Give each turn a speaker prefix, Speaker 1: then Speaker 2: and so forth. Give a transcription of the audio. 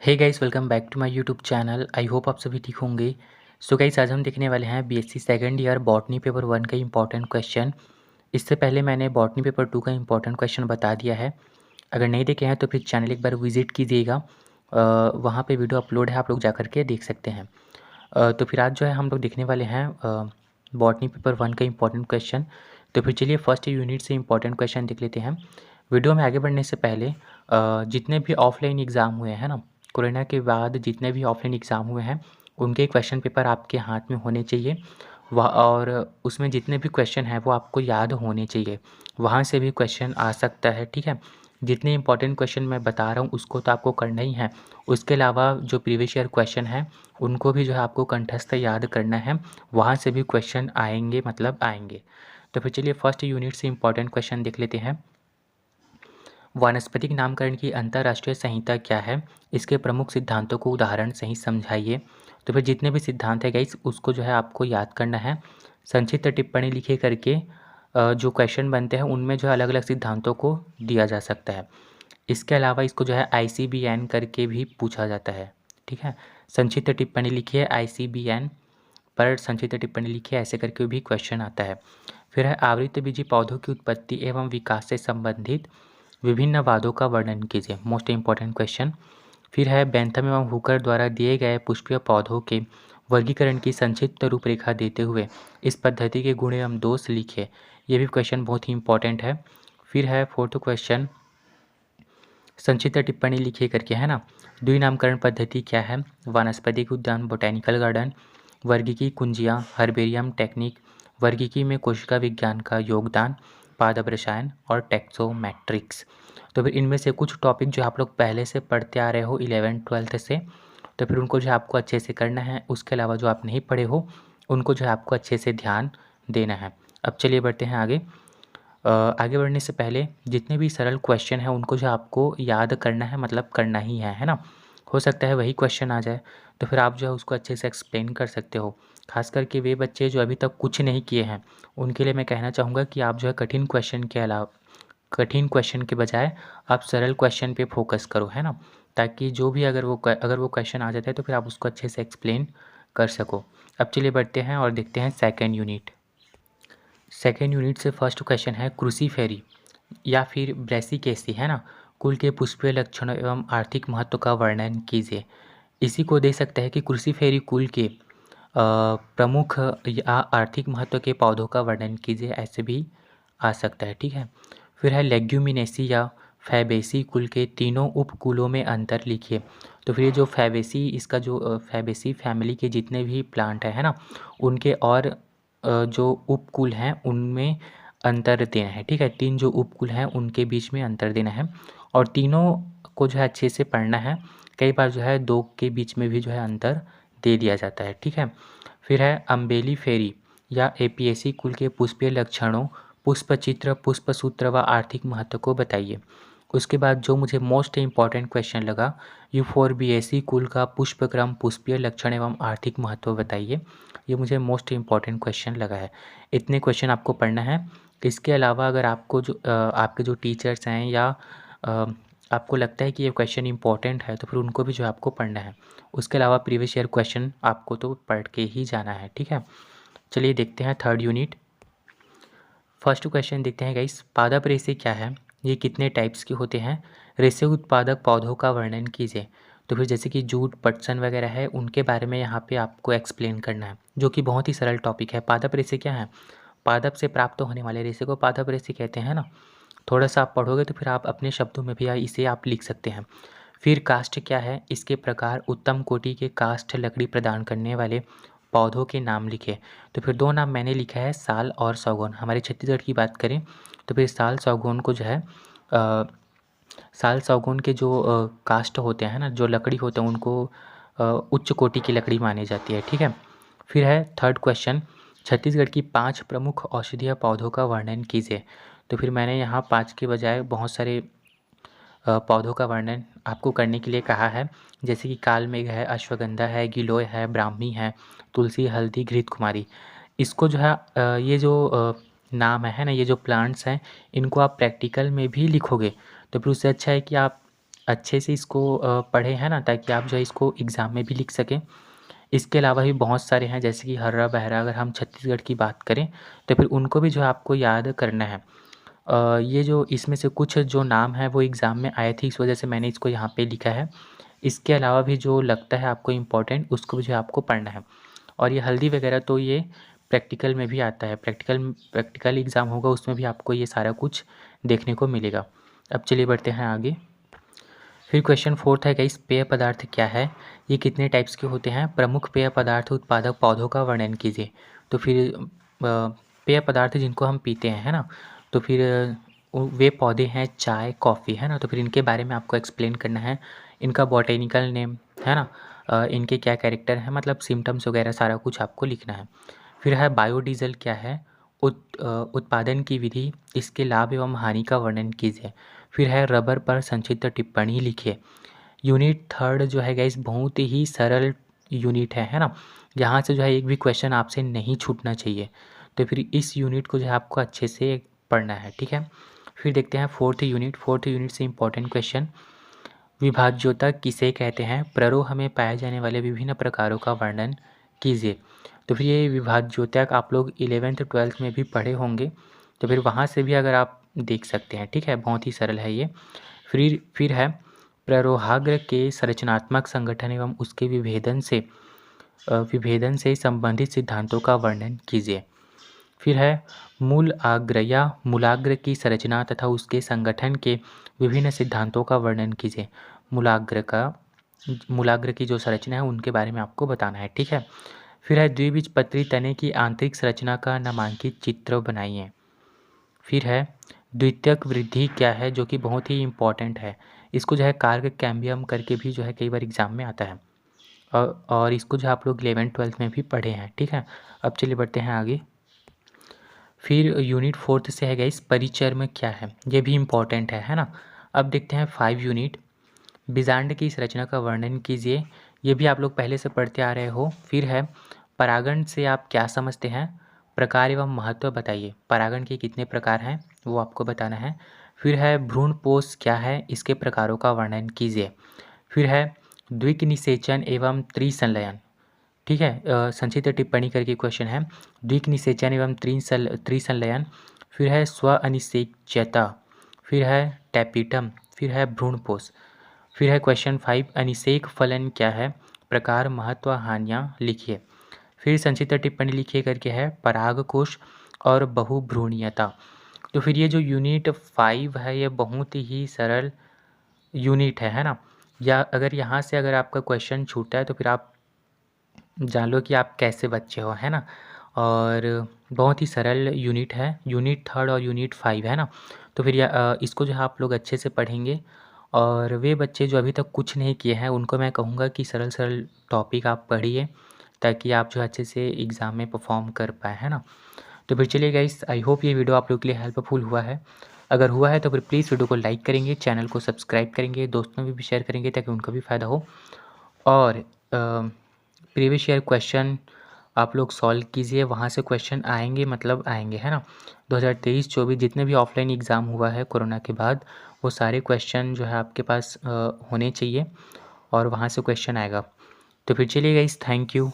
Speaker 1: Hey guys, welcome back to my YouTube channel. I hope आप सभी ठीक होंगे। सो गाइस, आज हम देखने वाले हैं BSc second year botany paper 1 का इंपॉर्टेंट क्वेश्चन। इससे पहले मैंने बॉटनी पेपर 2 का इंपॉर्टेंट क्वेश्चन बता दिया है। अगर नहीं देखे हैं तो फिर चैनल एक बार विजिट कीजिएगा। वहाँ पे वीडियो अपलोड है, आप लोग जा कर के देख सकते हैं। तो फिर आज जो है हम लोग देखने वाले हैं बॉटनी पेपर 1 का इंपॉर्टेंट क्वेश्चन। तो फिर चलिए फर्स्ट यूनिट से इंपॉर्टेंट क्वेश्चन देख लेते हैं। वीडियो में आगे बढ़ने से पहले जितने भी ऑफलाइन एग्ज़ाम हुए हैं ना, कोरोना के बाद जितने भी ऑफलाइन एग्ज़ाम हुए हैं उनके क्वेश्चन पेपर आपके हाथ में होने चाहिए। वह और उसमें जितने भी क्वेश्चन हैं वो आपको याद होने चाहिए। वहाँ से भी क्वेश्चन आ सकता है, ठीक है। जितने इंपॉर्टेंट क्वेश्चन मैं बता रहा हूँ उसको तो आपको करना ही है। उसके अलावा जो प्रीवियस ईयर क्वेश्चन हैं उनको भी जो है आपको कंठस्थ याद करना है। वहाँ से भी क्वेश्चन आएंगे, मतलब आएंगे। तो फिर चलिए फर्स्ट यूनिट से इंपॉर्टेंट क्वेश्चन देख लेते हैं। वानस्पतिक नामकरण की अंतर्राष्ट्रीय संहिता क्या है? इसके प्रमुख सिद्धांतों को उदाहरण सहित समझाइए। तो फिर जितने भी सिद्धांत है गाइस उसको जो है आपको याद करना है। संक्षिप्त टिप्पणी लिखे करके जो क्वेश्चन बनते हैं उनमें जो है अलग अलग सिद्धांतों को दिया जा सकता है। इसके अलावा इसको जो है ICBN करके भी पूछा जाता है, ठीक है। संक्षिप्त टिप्पणी लिखिए ICBN पर संक्षिप्त टिप्पणी लिखिए, ऐसे करके भी क्वेश्चन आता है। फिर है आवृतबीजी पौधों की उत्पत्ति एवं विकास से संबंधित विभिन्न वादों का वर्णन कीजिए, मोस्ट इंपॉर्टेंट क्वेश्चन। फिर है बेंथम एवं हुकर द्वारा दिए गए पुष्पीय पौधों के वर्गीकरण की संक्षिप्त रूपरेखा देते हुए इस पद्धति के गुण एवं दोष लिखे। ये भी क्वेश्चन बहुत ही इंपॉर्टेंट है। फिर है फोर्थ क्वेश्चन, संक्षिप्त टिप्पणी लिखिए करके, है ना। द्विनामकरण पद्धति क्या है? वानस्पतिक उद्यान, बोटेनिकल गार्डन, वर्गीकी कुंजियाँ, हर्बेरियम टेक्निक, वर्गीकी में कोशिका विज्ञान का योगदान, पादप रसायन और टैक्सोमेट्रिक्स। तो फिर इनमें से कुछ टॉपिक जो आप लोग पहले से पढ़ते आ रहे हो 11th-12th से, तो फिर उनको जो है आपको अच्छे से करना है। उसके अलावा जो आप नहीं पढ़े हो उनको जो है आपको अच्छे से ध्यान देना है। अब चलिए बढ़ते हैं आगे। आगे बढ़ने से पहले जितने भी सरल क्वेश्चन हैं उनको जो आपको याद करना है, मतलब करना ही है ना। हो सकता है वही क्वेश्चन आ जाए, तो फिर आप जो है उसको अच्छे से एक्सप्लेन कर सकते हो। खास करके वे बच्चे जो अभी तक कुछ नहीं किए हैं उनके लिए मैं कहना चाहूँगा कि आप जो है कठिन क्वेश्चन के बजाय आप सरल क्वेश्चन पे फोकस करो, है ना। ताकि जो भी अगर वो क्वेश्चन आ जाता है तो फिर आप उसको अच्छे से एक्सप्लेन कर सको। अब चलिए बढ़ते हैं और देखते हैं सेकेंड यूनिट। सेकेंड यूनिट से फर्स्ट क्वेश्चन है क्रूसीफेरी या फिर ब्रेसिकेसी, है ना, कुल के पुष्पीय लक्षणों एवं आर्थिक महत्व का वर्णन कीजिए। इसी को दे सकता है कि क्रूसीफेरी कुल के प्रमुख या आर्थिक महत्व के पौधों का वर्णन कीजिए, ऐसे भी आ सकता है, ठीक है। फिर है लेग्यूमिनेसी या फैबेसी कुल के तीनों उपकुलों में अंतर लिखिए। तो फिर ये जो फैबेसी, इसका जो फैबेसी फैमिली के जितने भी प्लांट है ना, उनके और जो उपकुल हैं उनमें अंतर देना है, ठीक है। 3 जो उपकुल हैं उनके बीच में अंतर देना है और तीनों को जो है अच्छे से पढ़ना है। कई बार जो है 2 के बीच में भी जो है अंतर दे दिया जाता है, ठीक है। फिर है अम्बेली फेरी या एपियेसी कुल के पुष्पीय लक्षणों, पुष्पचित्र, पुष्पसूत्र व आर्थिक महत्व को बताइए। उसके बाद जो मुझे मोस्ट इम्पॉर्टेंट क्वेश्चन लगा, यूफोर्बिएसी कुल का पुष्पक्रम, पुष्पीय लक्षण एवं आर्थिक महत्व बताइए। ये मुझे मोस्ट इम्पॉर्टेंट क्वेश्चन लगा है। इतने क्वेश्चन आपको पढ़ना है। इसके अलावा अगर आपको आपके जो टीचर्स हैं या अ, आपको लगता है कि ये क्वेश्चन इंपॉर्टेंट है तो फिर उनको भी जो है आपको पढ़ना है। उसके अलावा प्रीवियस ईयर क्वेश्चन आपको तो पढ़ के ही जाना है, ठीक है। चलिए देखते हैं थर्ड यूनिट। फर्स्ट क्वेश्चन देखते हैं गाइस, पादप रेशे क्या है? ये कितने टाइप्स के होते हैं? रेशे उत्पादक पौधों का वर्णन कीजिए। तो फिर जैसे कि जूट, पटसन वगैरह है उनके बारे में यहाँ पे आपको एक्सप्लेन करना है, जो कि बहुत ही सरल टॉपिक है। पादप रेशे क्या है? पादप से प्राप्त होने वाले रेशे को पादप रेशे कहते हैं ना। थोड़ा सा आप पढ़ोगे तो फिर आप अपने शब्दों में भी इसे आप लिख सकते हैं। फिर काष्ठ क्या है? इसके प्रकार, उत्तम कोटि के काष्ठ लकड़ी प्रदान करने वाले पौधों के नाम लिखे। तो फिर 2 नाम मैंने लिखा है, साल और सागौन। हमारे छत्तीसगढ़ की बात करें तो फिर साल सागौन को जो है साल सागौन के जो काष्ठ होते हैं ना, जो लकड़ी होते हैं उनको उच्च कोटि की लकड़ी मानी जाती है, ठीक है। फिर है थर्ड क्वेश्चन, छत्तीसगढ़ की 5 प्रमुख औषधीय पौधों का वर्णन कीजिए। तो फिर मैंने यहाँ 5 के बजाय बहुत सारे पौधों का वर्णन आपको करने के लिए कहा है, जैसे कि कालमेघ है, अश्वगंधा है, गिलोय है, ब्राह्मी है, तुलसी, हल्दी, घृतकुमारी। इसको जो है ये जो नाम है ना, ये जो प्लांट्स हैं इनको आप प्रैक्टिकल में भी लिखोगे तो फिर उससे अच्छा है कि आप अच्छे से इसको पढ़ें, है ना, ताकि आप जो है इसको एग्ज़ाम में भी लिख सकें। इसके अलावा भी बहुत सारे हैं, जैसे कि हर्रा बहरा, अगर हम छत्तीसगढ़ की बात करें तो फिर उनको भी जो है आपको याद करना है। ये जो इसमें से कुछ जो नाम हैं वो एग्ज़ाम में आए थे, इस वजह से मैंने इसको यहाँ पे लिखा है। इसके अलावा भी जो लगता है आपको इम्पोर्टेंट, उसको भी जो है आपको पढ़ना है। और ये हल्दी वगैरह तो ये प्रैक्टिकल में भी आता है, प्रैक्टिकल एग्ज़ाम होगा उसमें भी आपको ये सारा कुछ देखने को मिलेगा। अब चलिए बढ़ते हैं आगे। फिर क्वेश्चन 4 है गाइस, पेय पदार्थ क्या है? ये कितने टाइप्स के होते हैं? प्रमुख पेय पदार्थ उत्पादक पौधों का वर्णन कीजिए। तो फिर पेय पदार्थ जिनको हम पीते हैं, है ना? तो फिर वे पौधे हैं चाय, कॉफ़ी, है ना? तो फिर इनके बारे में आपको एक्सप्लेन करना है। इनका बॉटेनिकल नेम, है ना? इनके क्या कैरेक्टर हैं, मतलब सिम्पटम्स वगैरह सारा कुछ आपको लिखना है। फिर है बायोडीज़ल क्या है? उत्पादन की विधि, इसके लाभ एवं हानि का वर्णन कीजिए। फिर है रबर पर संक्षिप्त टिप्पणी लिखिए। यूनिट 3 जो है गाइस बहुत ही सरल यूनिट है ना? यहाँ से जो है एक भी क्वेश्चन आपसे नहीं छूटना चाहिए। तो फिर इस यूनिट को जो है आपको अच्छे से पढ़ना है, ठीक है? फिर देखते हैं 4th यूनिट। 4th यूनिट से इम्पोर्टेंट क्वेश्चन, विभाज्योता किसे कहते हैं? प्ररोह में पाए जाने वाले विभिन्न प्रकारों का वर्णन कीजिए। तो फिर ये विभाज्योतक आप लोग 11th 12th में भी पढ़े होंगे, तो फिर वहाँ से भी अगर आप देख सकते हैं, ठीक है? बहुत ही सरल है ये। फिर है प्ररोहाग्र के संरचनात्मक संगठन एवं उसके विभेदन से संबंधित सिद्धांतों का वर्णन कीजिए। फिर है मूल आग्र या मूलाग्र की संरचना तथा उसके संगठन के विभिन्न सिद्धांतों का वर्णन कीजिए। मूलाग्र की जो संरचना है उनके बारे में आपको बताना है, ठीक है? फिर है द्विबीजपत्री तने की आंतरिक संरचना का नामांकित चित्र बनाइए। फिर है द्वितीयक वृद्धि क्या है, जो कि बहुत ही इम्पॉर्टेंट है। इसको जो है कार्य कैम्बियम करके भी जो है कई बार एग्जाम में आता है, और इसको जो आप लोग 11th 12th में भी पढ़े हैं, ठीक है? अब चलिए बढ़ते हैं आगे। फिर यूनिट 4th से है गाइस, परिचर्म क्या है? ये भी इम्पॉर्टेंट है ना? अब देखते हैं 5 यूनिट, बीजांड की संरचना का वर्णन कीजिए। ये भी आप लोग पहले से पढ़ते आ रहे हो। फिर है परागण से आप क्या समझते हैं? प्रकार एवं महत्व बताइए। परागण के कितने प्रकार हैं वो आपको बताना है। फिर है भ्रूणपोष क्या है? इसके प्रकारों का वर्णन कीजिए। फिर है द्विक निषेचन एवं त्रिसंलयन, ठीक है? संक्षिप्त टिप्पणी करके क्वेश्चन है, द्विक निषेचन एवं त्रिसंलयन। फिर है स्व अनिषेच्यता। फिर है टैपिटम। फिर है भ्रूणपोष। फिर है क्वेश्चन 5, अनिषेक फलन क्या है? प्रकार, महत्व, हानियाँ लिखिए। फिर संक्षिप्त टिप्पणी लिखिए करके है परागकोश और बहुभ्रूणीयता। तो फिर ये जो यूनिट 5 है ये बहुत ही सरल यूनिट है ना? या अगर यहाँ से अगर आपका क्वेश्चन छूटा है तो फिर आप जान लो कि आप कैसे बच्चे हो, है ना? और बहुत ही सरल यूनिट है, यूनिट 3 और यूनिट 5 है ना? तो फिर इसको जो है आप लोग अच्छे से पढ़ेंगे। और वे बच्चे जो अभी तक कुछ नहीं किए हैं उनको मैं कहूँगा कि सरल टॉपिक आप पढ़िए, ताकि आप जो अच्छे से एग्ज़ाम में परफॉर्म कर पाएँ, है ना? तो फिर चलिए गाइस, आई होप ये वीडियो आप लोग के लिए हेल्पफुल हुआ है। अगर हुआ है तो फिर प्लीज़ वीडियो को लाइक करेंगे, चैनल को सब्सक्राइब करेंगे, दोस्तों में भी शेयर करेंगे ताकि उनको भी फ़ायदा हो। और प्रीवियस ईयर क्वेश्चन आप लोग सॉल्व कीजिए, वहाँ से क्वेश्चन आएंगे, मतलब आएंगे, है ना? 2023-24 जितने भी ऑफलाइन एग्ज़ाम हुआ है कोरोना के बाद, वो सारे क्वेश्चन जो है आपके पास होने चाहिए और वहाँ से क्वेश्चन आएगा। तो फिर चलिए गाइस, थैंक यू।